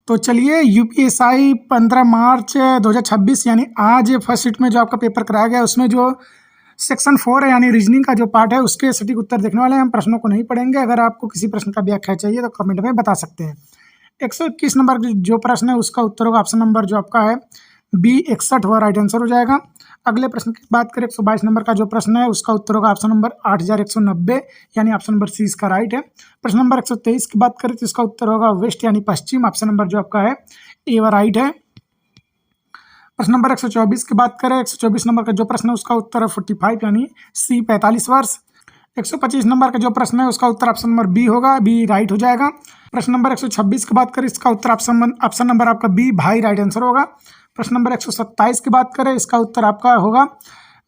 तो चलिए यूपीएसआई 15 मार्च 2026 यानी आज फर्स्ट शिफ्ट में जो आपका पेपर कराया गया उसमें जो सेक्शन 4 है यानी रीजनिंग का जो पार्ट है उसके सटीक उत्तर देखने वाले हैं। हम प्रश्नों को नहीं पढ़ेंगे। अगर आपको किसी प्रश्न का व्याख्या चाहिए तो कमेंट में बता सकते हैं। 121 नंबर जो प्रश्न है उसका उत्तर होगा ऑप्शन नंबर जो आपका है बी 61 वह राइट आंसर हो जाएगा। अगले प्रश्न की बात करें 122 नंबर का जो प्रश्न है उसका उत्तर होगा ऑप्शन नंबर 8190 यानी ऑप्शन नंबर सी इसका राइट है। प्रश्न नंबर 123 की बात करें तो इसका उत्तर होगा वेस्ट यानी पश्चिम, ऑप्शन नंबर जो आपका है ए व राइट है। प्रश्न नंबर 124 की बात करें 124 नंबर का जो प्रश्न है उसका उत्तर है 45 यानी सी 45 वर्ष। 125 नंबर का जो प्रश्न है उसका उत्तर ऑप्शन नंबर बी होगा, बी राइट हो जाएगा। प्रश्न नंबर 126 की बात करें इसका उत्तर ऑप्शन नंबर आपका बी भाई राइट आंसर होगा। प्रश्न नंबर 127 की बात करें इसका उत्तर आपका होगा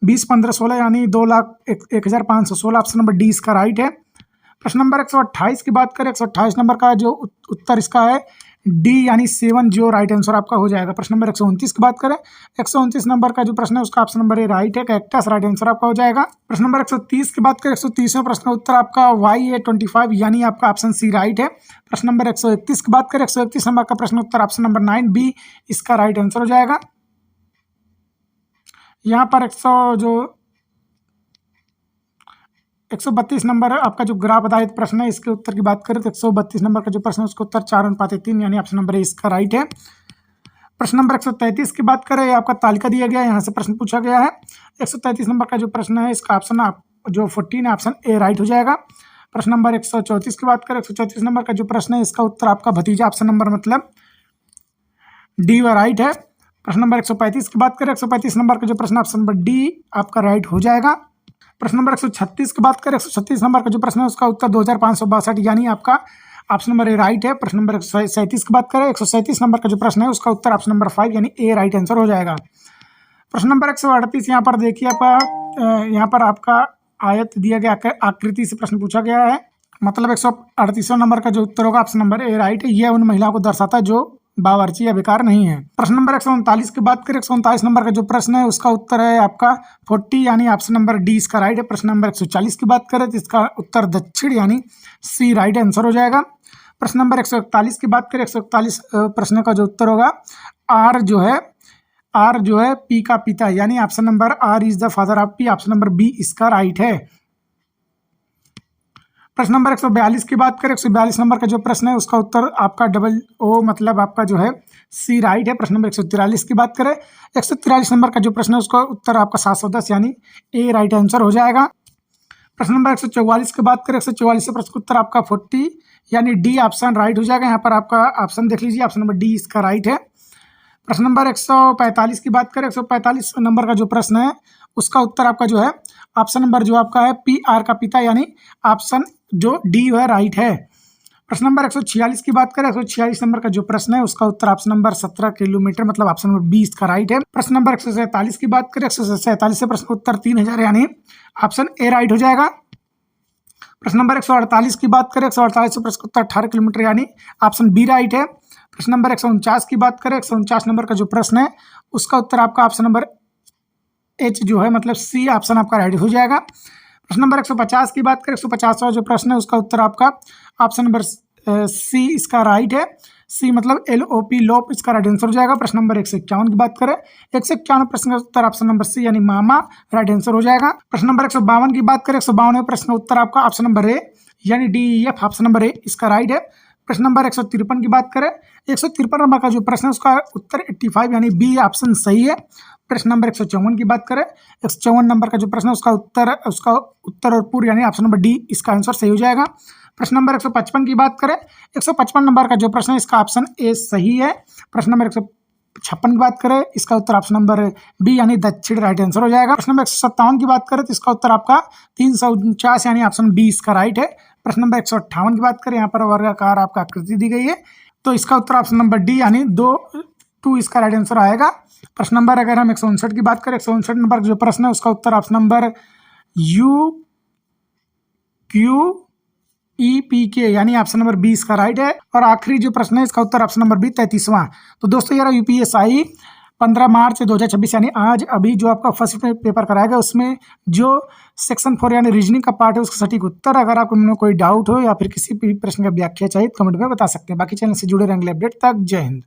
20 15 16 यानी 2,01,516, ऑप्शन नंबर डी इसका राइट है। प्रश्न नंबर 128 की बात करें 128 नंबर का जो उत्तर इसका है डी यानी 7 जो राइट आंसर आपका हो जाएगा। प्रश्न नंबर 129 की बात करें 129 नंबर का जो प्रश्न है उसका ऑप्शन नंबर ए राइट है, कैक्टस राइट आंसर आपका हो जाएगा। प्रश्न नंबर 130 की बात करें 130वें प्रश्न का उत्तर आपका YA25 यानी आपका ऑप्शन सी राइट है। प्रश्न नंबर 131 की बात करें 131 नंबर का प्रश्न उत्तर ऑप्शन नंबर 9 बी इसका राइट आंसर हो जाएगा। यहाँ पर 132 नंबर आपका जो ग्राफ आधारित प्रश्न है इसके उत्तर की बात करें तो 132 नंबर का जो प्रश्न है उसका उत्तर 4:3 यानी ऑप्शन नंबर ए इसका राइट है। प्रश्न नंबर 133 की बात करें आपका तालिका दिया गया है, यहाँ से प्रश्न पूछा गया है। 133 नंबर का जो प्रश्न है इसका ऑप्शन जो 14 है ऑप्शन ए राइट हो जाएगा। प्रश्न नंबर 134 की बात करें 134 नंबर का जो प्रश्न है इसका उत्तर आपका भतीजा ऑप्शन नंबर मतलब डी व राइट है। प्रश्न नंबर 135 की बात करें 135 नंबर का जो प्रश्न ऑप्शन नंबर डी आपका राइट हो जाएगा। प्रश्न नंबर 136 की बात करें 136 नंबर का जो प्रश्न है उसका उत्तर 2562 यानी आपका ऑप्शन नंबर ए राइट है। प्रश्न नंबर 137 की बात करें 137 नंबर का जो प्रश्न है उसका उत्तर ऑप्शन नंबर 5 यानी ए राइट आंसर हो जाएगा। प्रश्न नंबर 138 यहाँ पर देखिए यहाँ पर आपका आयत दिया गया आकृति से प्रश्न पूछा गया है, मतलब 138 नंबर का जो उत्तर होगा ऑप्शन नंबर ए राइट है। यह उन महिलाओं को दर्शाता है जो बावर्ची या बेकार नहीं है। प्रश्न नंबर 139 की बात करें 139 नंबर का जो प्रश्न है उसका उत्तर है आपका 40 यानी ऑप्शन नंबर डी इसका राइट है। प्रश्न नंबर 140 की बात करें तो इसका उत्तर दक्षिण यानी सी राइट आंसर हो जाएगा। प्रश्न नंबर 141 की बात करें 141 प्रश्न का जो उत्तर होगा आर जो है पी का पिता यानी option number R is the father of P, option number B इसका राइट है। प्रश्न नंबर 142 की बात करें 142 नंबर का जो प्रश्न है उसका उत्तर आपका डबल ओ मतलब आपका जो है सी राइट है। प्रश्न नंबर 143 की बात करें 143 नंबर का जो प्रश्न है उसका उत्तर आपका 710 यानी ए राइट आंसर हो जाएगा। प्रश्न नंबर 144 की बात करें 144 से प्रश्न उत्तर आपका 40 यानी डी ऑप्शन राइट हो जाएगा। यहाँ पर आपका ऑप्शन देख लीजिए, ऑप्शन नंबर डी इसका राइट है। प्रश्न नंबर 145 की बात करें 145 नंबर का जो प्रश्न है उसका उत्तर आपका जो है ऑप्शन नंबर जो आपका है पी आर का पिता यानी ऑप्शन जो डी वह राइट है। प्रश्न नंबर 146 की बात करें 146 नंबर का जो प्रश्न है उसका उत्तर ऑप्शन नंबर 17 किलोमीटर मतलब ऑप्शन नंबर 20 का राइट है। प्रश्न नंबर 147 की बात करें 147 से प्रश्न उत्तर 3000 यानी ऑप्शन ए राइट हो जाएगा। प्रश्न नंबर 148 की बात करें 148 से प्रश्न उत्तर 18 किलोमीटर यानी ऑप्शन बी राइट है। प्रश्न नंबर 149 की बात करें 149 नंबर का जो प्रश्न है उसका उत्तर आपका ऑप्शन नंबर एच जो है मतलब सी ऑप्शन आपका राइट हो जाएगा। प्रश्न नंबर 150 की बात करें 150 जो प्रश्न है उसका उत्तर आपका ऑप्शन नंबर सी इसका राइट है, सी मतलब LOP लोप इसका राइट आंसर हो जाएगा। प्रश्न नंबर 151 की बात करें 151 प्रश्न का उत्तर ऑप्शन नंबर सी यानी मामा राइट आंसर हो जाएगा। प्रश्न नंबर 152 की बात करें 152 प्रश्न का उत्तर आपका ऑप्शन नंबर ए यानी DEF ऑप्शन नंबर ए इसका राइट है। प्रश्न नंबर 153 की बात करें 153 नंबर का जो प्रश्न है उसका उत्तर 85 यानी बी ऑप्शन सही है। प्रश्न नंबर 154 की बात करें 154 नंबर का जो प्रश्न है उसका उत्तर और पूर्व यानी ऑप्शन नंबर डी इसका आंसर सही हो जाएगा। प्रश्न नंबर 155 की बात करें 155 नंबर का जो प्रश्न है इसका ऑप्शन ए सही है। प्रश्न नंबर 156 की बात करें इसका उत्तर ऑप्शन नंबर बी यानी दक्षिण राइट आंसर हो जाएगा। प्रश्न नंबर 157 की बात करें तो इसका उत्तर आपका 349 यानी ऑप्शन बी इसका राइट है। प्रश्न नंबर 158 की बात करें यहाँ पर वर्गाकार आपका आकृति दी गई है तो इसका उत्तर ऑप्शन नंबर डी यानी 2 इसका राइट आंसर आएगा। प्रश्न नंबर अगर हम 159 की बात करें 159 नंबर का जो प्रश्न है उसका उत्तर ऑप्शन नंबर UQEPK यानी ऑप्शन नंबर 20 का राइट है। और आखिरी जो प्रश्न है इसका उत्तर ऑप्शन नंबर बी 33वां। तो दोस्तों यार यूपीएसआई 15 मार्च 2026 यानी आज अभी जो आपका फर्स्ट पेपर कराएगा उसमें जो सेक्शन 4 यानी रीजनिंग का पार्ट है उसका सटीक उत्तर, अगर आपको इनमें कोई डाउट हो या फिर किसी भी प्रश्न का व्याख्या चाहिए तो कमेंट में बता सकते हैं। बाकी चैनल से जुड़े रहेंगे अपडेट तक। जय हिंद।